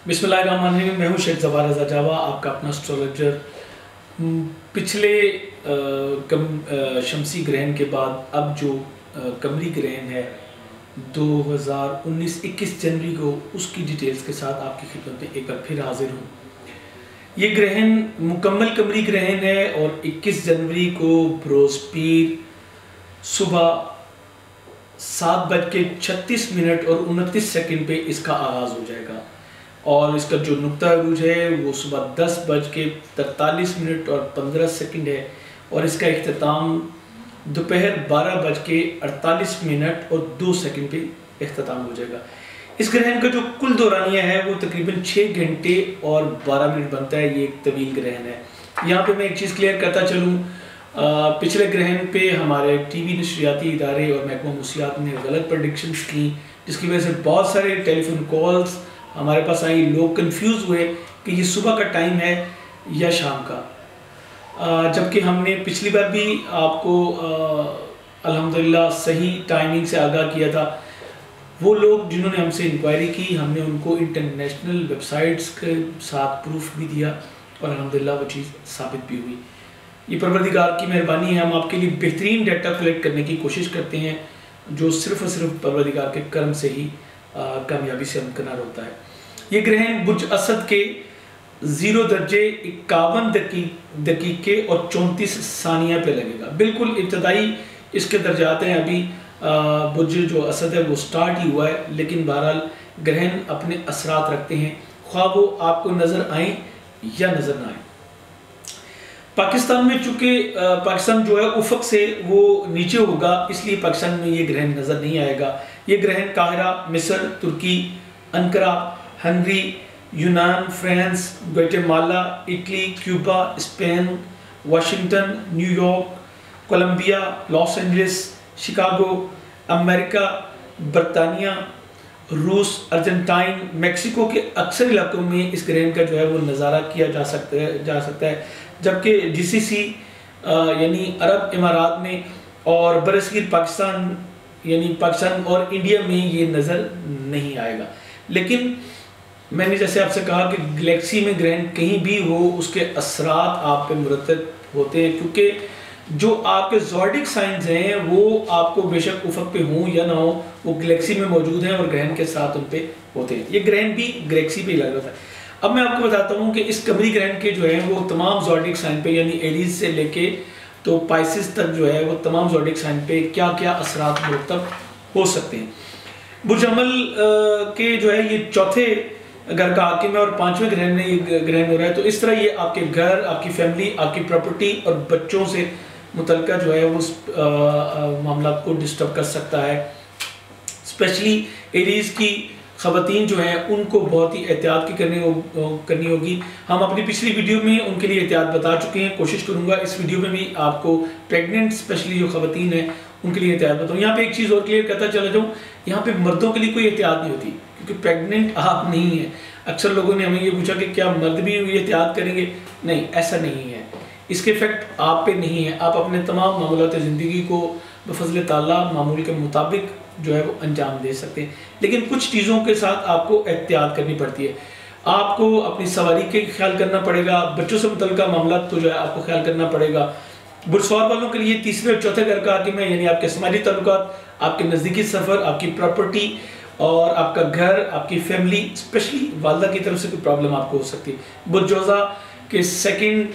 बिस्मिल्लाहिर्रहमानिर्रहीम। मैं हूँ शेख ज़फ़र रज़ा जावा, आपका अपना एस्ट्रोलॉजर। पिछले शमसी ग्रहण के बाद अब जो कमरी ग्रहण है 2019-21 जनवरी को, उसकी डिटेल्स के साथ आपकी खिदमत में एक बार फिर हाजिर हूँ। ये ग्रहण मुकम्मल कमरी ग्रहण है और 21 जनवरी को बृहस्पति सुबह 7:36 और 29 सेकंड पे इसका आगाज़ हो जाएगा और इसका जो नुक्ता अरूज है वो सुबह 10:43 और 15 है और इसका इख्तिताम दोपहर 12:48 और 2 पे इख्तिताम हो जाएगा। इस ग्रहण का जो कुल दौरानिया है वो तकरीबन 6 घंटे और 12 मिनट बनता है। ये एक तवील ग्रहण है। यहाँ पे मैं एक चीज़ क्लियर करता चलूँ, पिछले ग्रहण पे हमारे टीवी नशरियाती इदारे और महकमा मूसियात ने गलत प्रेडिक्शंस की, जिसकी वजह से बहुत सारे टेलीफोन कॉल्स हमारे पास आई। लोग कंफ्यूज हुए कि ये सुबह का टाइम है या शाम का, जबकि हमने पिछली बार भी आपको अल्हम्दुलिल्लाह सही टाइमिंग से आगाह किया था। वो लोग जिन्होंने हमसे इंक्वायरी की, हमने उनको इंटरनेशनल वेबसाइट्स के साथ प्रूफ भी दिया और अल्हम्दुलिल्लाह वो चीज़ साबित भी हुई। ये परवरदिगार की मेहरबानी है। हम आपके लिए बेहतरीन डाटा कलेक्ट करने की कोशिश करते हैं, जो सिर्फ़ और सिर्फ परवरदिगार के कर्म से ही कामयाबी से हमकनार होता है। ये ग्रहण बुर्ज असद के 0 दर्जे 51 दकीके और 34 सानिया पे लगेगा। बिल्कुल इब्तदाई इसके दर्जात हैं। अभी बुर्ज जो असद है वो स्टार्ट ही हुआ है, लेकिन बहरहाल ग्रहण अपने असरात रखते हैं, ख्वाह वो आपको नज़र आए या नज़र ना आए। पाकिस्तान में चूँकि पाकिस्तान जो है उफक से वो नीचे होगा, इसलिए पाकिस्तान में ये ग्रहण नज़र नहीं आएगा। ये ग्रहण काहिरा, मिस्र, तुर्की, अंकारा, हंगरी, यूनान, France, Guatemala, Italy, Cuba, Spain, Washington, New York, Colombia, Los Angeles, Chicago, America, बरतानिया, रूस, अर्जेंटाइन, मेक्सिको के अक्सर इलाकों में इस ग्रहण का जो है वो नज़ारा किया जा सकता है। जबकि जीसीसी यानी अरब इमारात में और बरसगीर पाकिस्तान यानी पाकिस्तान और इंडिया में ये नज़र नहीं आएगा। लेकिन मैंने जैसे आपसे कहा कि गैलेक्सी में ग्रहण कहीं भी हो, उसके असरात आप पे मुरतब होते हैं, क्योंकि जो आपके ज़ोडिक साइंस हैं वो आपको बेशक उफक पे हों या ना हो, वो गैलेक्सी में मौजूद हैं और ग्रहण के साथ उन पे होते हैं। ये ग्रहण भी गैलेक्सी पे ही लग रहा था। अब मैं आपको बताता हूँ कि इस कमरी ग्रहण के जो है वो तमाम ज़ोडिक साइन पे यानी एरीज से लेके तो पाइसिस तक जो है वो तमाम ज़ोडिक साइन पे क्या क्या असरात मुरतब हो सकते हैं। बुर्ज अमल के जो है ये चौथे घर का हाकिम है और 5वें ग्रहण में ये ग्रहण हो रहा है। तो इस तरह ये आपके घर, आपकी फैमिली, आपकी प्रॉपर्टी और बच्चों से मुतल्लिका जो है वो मामला को डिस्टर्ब कर सकता है। स्पेशली एरीज की ख़वातीन जो हैं उनको बहुत ही एहतियात की करनी होगी। हम अपनी पिछली वीडियो में उनके लिए एहतियात बता चुके हैं। कोशिश करूँगा इस वीडियो में भी आपको प्रेग्नेंट स्पेशली जो ख़वातीन हैं उनके लिए एहतियात बताऊँ। यहाँ पे एक चीज़ और क्लियर करता चला जाऊँ, यहाँ पे मर्दों के लिए कोई एहतियात नहीं होती, क्योंकि प्रेग्नेंट आप नहीं है। अक्सर लोगों ने हमें ये पूछा कि क्या मर्द भी ये एहतियात करेंगे? नहीं, ऐसा नहीं है। इसके इफेक्ट आप पे नहीं है। आप अपने तमाम मामूलात ज़िंदगी को बफज़ल ताला मामूल के मुताबिक जो है वो अंजाम दे सकते हैं, लेकिन कुछ चीज़ों के साथ आपको एहतियात करनी पड़ती है। आपको अपनी सवारी के ख्याल करना पड़ेगा, बच्चों से मुतल्लिका मामला को जो है आपको ख्याल करना पड़ेगा। बुर्सवार वालों के लिए तीसरे और चौथे घर का हाकिम है, यानी आपके समाजी ताल्लुकात, आपके नज़दीकी सफ़र, आपकी प्रॉपर्टी और आपका घर, आपकी फैमिली, स्पेशली वालदा की तरफ से कोई प्रॉब्लम आपको हो सकती है। बुर्जोज़ा के 2nd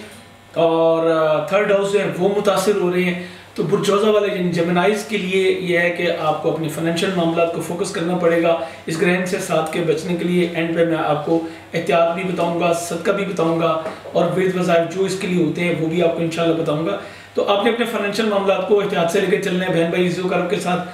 और 3rd हाउस हैं वो मुतासिर हो रहे हैं। तो बुर्जोज़ा वाले जेमिनाइज के लिए यह है कि आपको अपने फाइनेंशियल मामला को फोकस करना पड़ेगा इस ग्रहण से साथ के बचने के लिए। एंड पे मैं आपको एहतियात भी बताऊंगा, सदका भी बताऊंगा और वेद वज़ाइफ जो इसके लिए होते हैं वो भी आपको इंशाल्लाह बताऊंगा। तो आपने अपने फाइनेंशियल मामला को एहतियात से लेकर चलना है। बहन भाई ज़ोकार के साथ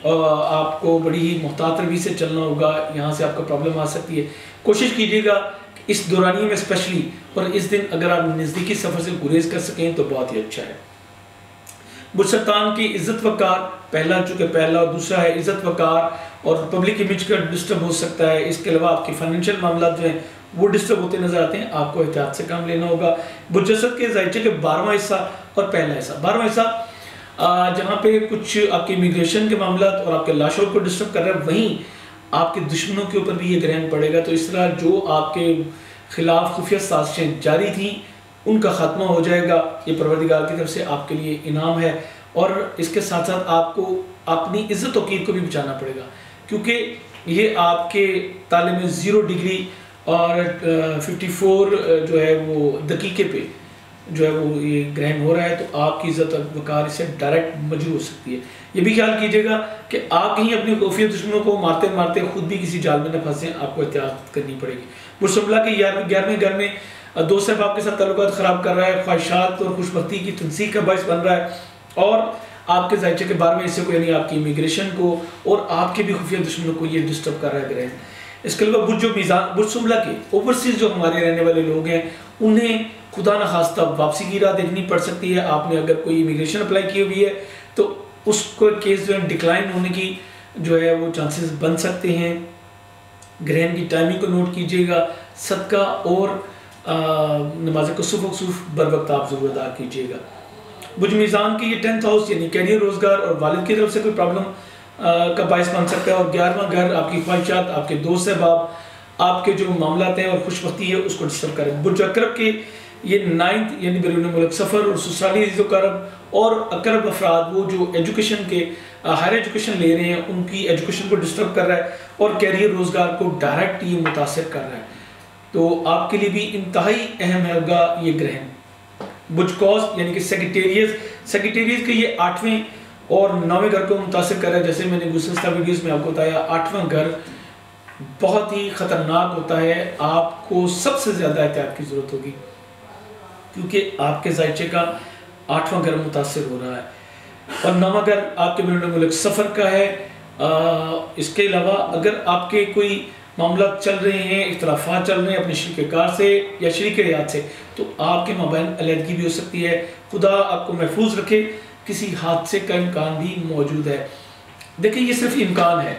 आपको बड़ी ही मुहतात रवी से चलना होगा, यहाँ से आपको प्रॉब्लम आ सकती है। कोशिश कीजिएगा इस दौरानिए में स्पेशली, और इस दिन अगर आप नज़दीकी सफ़र से गुरेज कर सकें तो बहुत ही अच्छा है। बुर्सतान की इज़्ज़त वक़ार, पहला चूँकि पहला और दूसरा है इज़्ज़त वक़ार और पब्लिक इमेज का डिस्टर्ब हो सकता है। इसके अलावा आपकी फाइनेंशियल मामला जो हैं वो डिस्टर्ब होते नजर आते हैं। आपको एहतियात से काम लेना होगा। बुर्ज असद के ज़ाइचे के 12वां हिस्सा और पहला हिस्सा, 12वां हिस्सा जहाँ पे कुछ आपके इमिग्रेशन के मामला और आपके लाशों को डिस्टर्ब कर रहा है, वहीं आपके दुश्मनों के ऊपर भी ये ग्रहण पड़ेगा। तो इस तरह जो आपके खिलाफ खुफिया साजिशें जारी थी उनका ख़त्मा हो जाएगा। ये परवरदिगार की तरफ से आपके लिए इनाम है। और इसके साथ साथ आपको अपनी इज़्ज़त वक़ीर को भी बचाना पड़ेगा, क्योंकि ये आपके ताले में 0 डिग्री और 54 जो है वो दकीके पे जो है वो ये ग्रहण हो रहा है। तो आपकी इज़्ज़त और वक़ार इससे डायरेक्ट मजरूह हो सकती है। ये भी ख्याल कीजिएगा कि आप कहीं अपने खुफिया दुश्मनों को मारते मारते खुद भी किसी जाल में न फंसें, आपको एहतियात करनी पड़ेगी। बुर्ज शुमला के 11वें घर में दोस्त साहब आपके साथ ताल्लुकात ख़राब कर रहा है, ख्वाहिशात और खुशबख्ती की तनसीक का बायस बन रहा है, और आपके ज़ायचे के 12वें हिस्से को यानी आपकी इमिग्रेशन को और आपके भी खुफिया दुश्मनों को ये डिस्टर्ब कर रहा है ग्रहण। इसके अलावा बुर्ज शुमला के ओवरसीज जो हमारे रहने वाले लोग हैं उन्हें खुदा न खास्ता वापसी की राह देखनी पड़ सकती है। आपने अगर कोई इमिग्रेशन अप्लाई की हुई है तो उसको केस जो है डिक्लाइन होने की जो है वो चांसेस बन सकते हैं। ग्रहण की टाइमिंग को नोट कीजिएगा। सदका और नमाज कुसूफ बर वक्त आप ज़रूर अदा कीजिएगा। बुर्ज मीज़ान के ये 10th हाउस यानी कैरियर, रोज़गार और वालिद की तरफ से कोई प्रॉब्लम का बायस बन सकता है। और 11वां घर आपकी ख्वाहिशात, आपके दोस्त सहबाब, आपके जो मामलात हैं और खुशबख्ती है उसको डिस्टर्ब करें। बुर्ज अकरब के ये 9th यानी बैरून मुल्क सफ़र और ससुराली अज़ीज़-ओ-करब और अकरब अफराद वो जो एजुकेशन के हायर एजुकेशन ले रहे हैं उनकी एजुकेशन को डिस्टर्ब कर रहा है और कैरियर रोज़गार को डायरेक्ट ये मुतासिर कर रहा है। तो आपके लिए भी इंतहाई अहम होगा ये ग्रहण। बुर्ज कौस यानी कि सेक्रेटेरियस के ये 8वें और 9वें घर को मुतासिर कर रहा है। जैसे मैंने गुज़श्ता वीडियोस में आपको बताया, 8वां घर बहुत ही ख़तरनाक होता है। आपको सबसे ज़्यादा एहतियात की ज़रूरत होगी, क्योंकि आपके ज़ायचे का 8वां घर मुतासिर हो रहा है और 9वां घर आपके बैरून मुल्क सफ़र का है। इसके अलावा अगर आपके कोई मामला चल रहे हैं, इख्तलाफात चल रहे हैं अपने शरीक से या शरीक हयात से, तो आपके माबैन अलहदगी भी हो सकती है। खुदा आपको महफूज रखे, किसी हादसे का इम्कान भी मौजूद है। देखिए ये सिर्फ इम्कान है,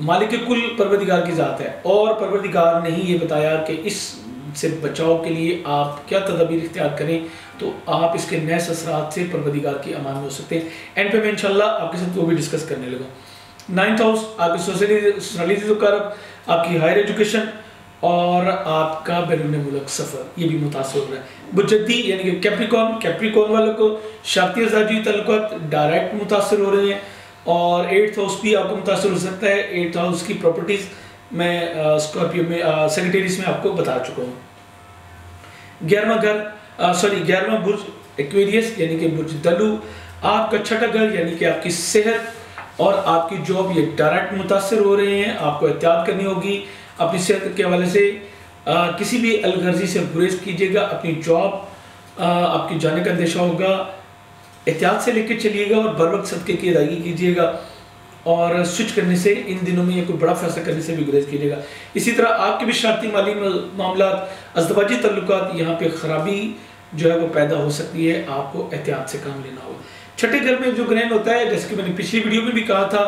मालिक कुल परवरदिगार की ज़ात है और परवरदिगार ने ही ये बताया कि इस से बचाव के लिए आप क्या तदबीर इख्तियार करें, तो आप इसके नैस असरात से परवरदिगार की अमान में हो सकते हैं। एंड पे मैं इंशाल्लाह आपके साथ वो भी डिस्कस करने लगा। 9th हाउस आपकी ससुराली अज़ीज़-ओ-करब, आपकी हायर एजुकेशन और आपका बैरून मुल्क सफ़र, ये भी मुतासर हो रहा है। बुर्ज यानी कि कैप्रिकॉर्न वालों को शाती अज़ाजी तल्लुकात डायरेक्ट मुतासर हो रहे हैं और 8th हाउस भी आपको मुतासर हो सकता है। 8th हाउस की प्रॉपर्टीज़ मैं स्कॉर्पियो में सेक्रेटरीज में आपको बता चुका हूँ। 11वां बुर्ज एक्वेरियस यानी कि बुर्ज दलू, आपका 6ठा घर यानी कि आपकी सेहत और आपकी जॉब ये डायरेक्ट मुतासर हो रहे हैं। आपको एहतियात करनी होगी अपनी सेहत के हवाले से। किसी भी अलगर्जी से गुरेज कीजिएगा। अपनी जॉब आपकी जाने का अंदेशा होगा, एहतियात से लेकर चलिएगा और बर वक्त सदक़े की अदायगी कीजिएगा और स्विच करने से इन दिनों में ये कोई बड़ा फैसला करने से भी गुरेज कीजिएगा। इसी तरह आपके भी शाती माली मामला, अज़दवाजी तल्लुकात, यहाँ पे ख़राबी जो है वो पैदा हो सकती है। आपको एहतियात से काम लेना होगा। 6ठे घर में जो ग्रहण होता है, जैसे कि मैंने पिछली वीडियो में भी कहा था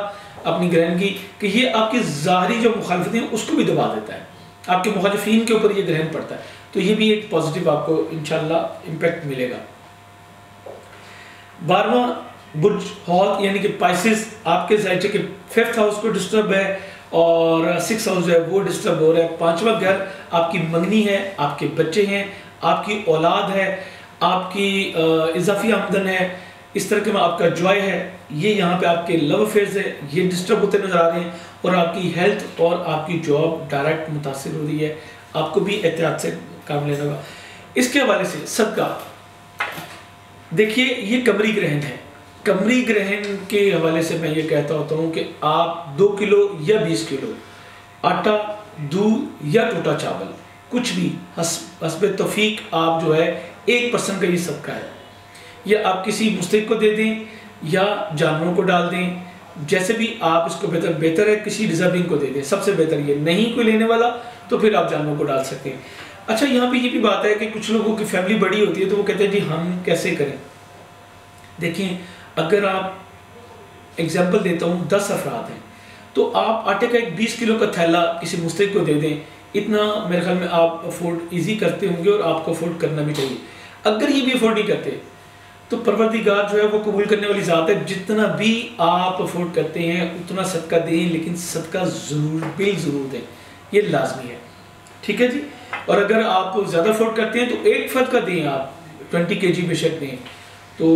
अपनी ग्रहण की, कि ये आपकी ज़ाहरी जो मुखालफतें हैं उसको भी दबा देता है। आपके मुखालिफिन के ऊपर ये ग्रहण पड़ता है, तो ये भी एक पॉजिटिव आपको इंशाल्लाह इम्पैक्ट मिलेगा। 12वां बुर्ज हौत यानी कि पाइसेस, आपके ज़ायचे के 5th हाउस को डिस्टर्ब है और 6th हाउस है वो डिस्टर्ब हो रहा है। 5वां घर आपकी मंगनी है, आपके बच्चे हैं, आपकी औलाद है, आपकी इजाफी आमदन है, इस तरह के में आपका जॉय है, ये यहाँ पे आपके लव अफेयर्स है, ये डिस्टर्ब होते नजर आ रहे हैं और आपकी हेल्थ और आपकी जॉब डायरेक्ट मुतासिर हो रही है। आपको भी एहतियात से काम लेना होगा। इसके हवाले से सदका, देखिए ये कमरी ग्रहण है। कमरी ग्रहण के हवाले से मैं ये कहता होता हूँ कि आप 2 किलो या 20 किलो आटा, दूध या टूटा चावल, कुछ भी हस्बे तौफीक आप जो है 1% का ये सदका है, या आप किसी मुस्तहिक को दे दें या जानवरों को डाल दें, जैसे भी आप इसको बेहतर है किसी डिजर्विंग को दे दें, सबसे बेहतर ये। नहीं कोई लेने वाला तो फिर आप जानवरों को डाल सकते हैं। अच्छा, यहाँ पे ये भी बात है कि कुछ लोगों की फैमिली बड़ी होती है तो वो कहते हैं जी हम कैसे करें। देखिए, अगर आप एग्जाम्पल देता हूँ 10 अफराद हैं तो आप आटे का एक 20 किलो का थैला किसी मुस्तहिक को दे दें, इतना मेरे ख्याल में आप अफोर्ड ईजी करते होंगे और आपको अफोर्ड करना भी चाहिए। अगर ये भी अफोर्ड नहीं करते तो परवरदिगार जो है वो कबूल करने वाली ज़ात है। जितना भी आप अफोर्ड करते हैं उतना सदका दें, लेकिन सदका ज़रूर बिल ज़रूर दें, ये लाजमी है, ठीक है जी। और अगर आप ज़्यादा अफोर्ड करते हैं तो एक फ़र्द का दें, आप 20 kg बेशक दें, तो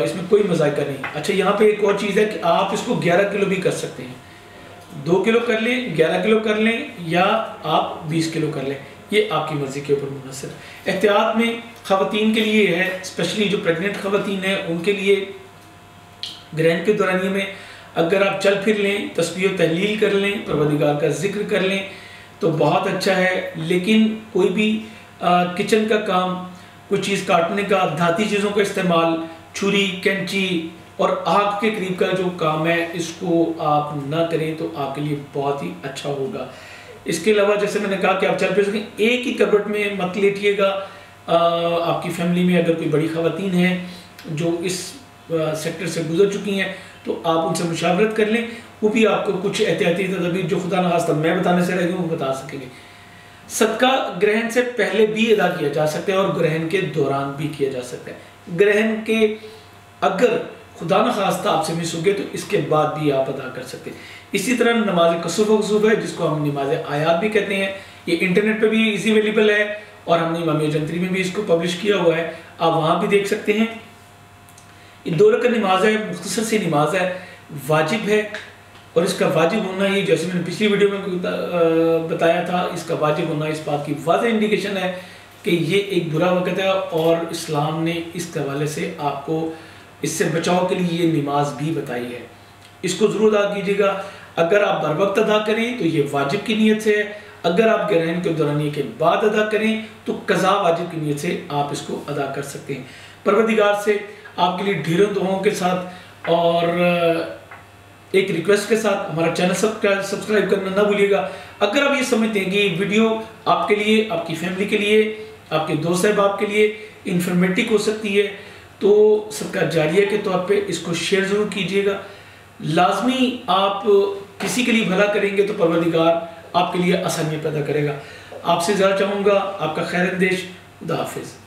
इसमें कोई मज़ायका नहीं। अच्छा, यहाँ पे एक और चीज़ है कि आप इसको 11 किलो भी कर सकते हैं, 2 किलो कर लें, 11 किलो कर लें, या आप 20 किलो कर लें, ये आपकी मर्ज़ी के ऊपर मुनहसर। एहतियात में ख़वातीन के लिए है, स्पेशली जो प्रेग्नेंट ख़वातीन हैं उनके लिए ग्रहण के दौरानिए में अगर आप चल फिर लें, तस्बीह तहलील कर लें, परवरदिगार का जिक्र कर लें तो बहुत अच्छा है। लेकिन कोई भी किचन का काम, कोई चीज़ काटने का, धाती चीज़ों का इस्तेमाल, छुरी, कैंची और आग के करीब का जो काम है, इसको आप ना करें तो आपके लिए बहुत ही अच्छा होगा। इसके अलावा जैसे मैंने कहा कि आप चल फिर सकें, एक ही करवट में मत लेटिएगा। आपकी फैमिली में अगर कोई बड़ी ख़वातीन हैं जो इस सेक्टर से गुजर चुकी हैं तो आप उनसे मुशावरत कर लें, वो भी आपको कुछ एहतियाती तदबीर जो खुदा न खास्ता मैं बताने से रह गई वो बता सकेंगे। सदका ग्रहण से पहले भी अदा किया जा सकता है और ग्रहण के दौरान भी किया जा सकता है। ग्रहण के अगर खुदा न खास्ता आपसे मिस हो गए तो इसके बाद भी आप अदा कर सकते हैं। इसी तरह नमाज कसूफ व कसूफ है, जिसको हम नमाज आयात भी कहते हैं, ये इंटरनेट पे भी इजी अवेलेबल है और हमने इमाम जंतरी में भी इसको पब्लिश किया हुआ है, आप वहाँ भी देख सकते हैं। ये 2 रकअत नमाज है, मुख्तसर सी नमाज है, वाजिब है। और इसका वाजिब होना, ये जैसे मैंने पिछली वीडियो में बताया था, इसका वाजिब होना इस बात की वाज़ेह इंडिकेशन है कि ये एक बुरा वक़्त है और इस्लाम ने इस हवाले से आपको इससे बचाव के लिए ये नमाज भी बताई है। इसको ज़रूर अदा कीजिएगा। अगर आप बर वक्त अदा करें तो ये वाजिब की नीयत से है, अगर आप ग्रहण के दौरानिए के बाद अदा करें तो कज़ा वाजिब की नीयत से आप इसको अदा कर सकते हैं। परवरदिगार से आपके लिए ढेरों दुआओं के साथ और एक रिक्वेस्ट के साथ हमारा चैनल सब्सक्राइब करना ना भूलिएगा। अगर आप ये समझते हैं कि वीडियो आपके लिए, आपकी फैमिली के लिए, आपके दोस्त साहब के लिए इंफॉर्मेटिव हो सकती है तो सदका जारिया के तौर पे इसको शेयर ज़रूर कीजिएगा। लाजमी आप किसी के लिए भला करेंगे तो परवरदिगार आपके लिए आसानियाँ पैदा करेगा। आपसे ज़्यादा चाहूँगा, आपका खैर अंदेश। खुदा हाफिज़।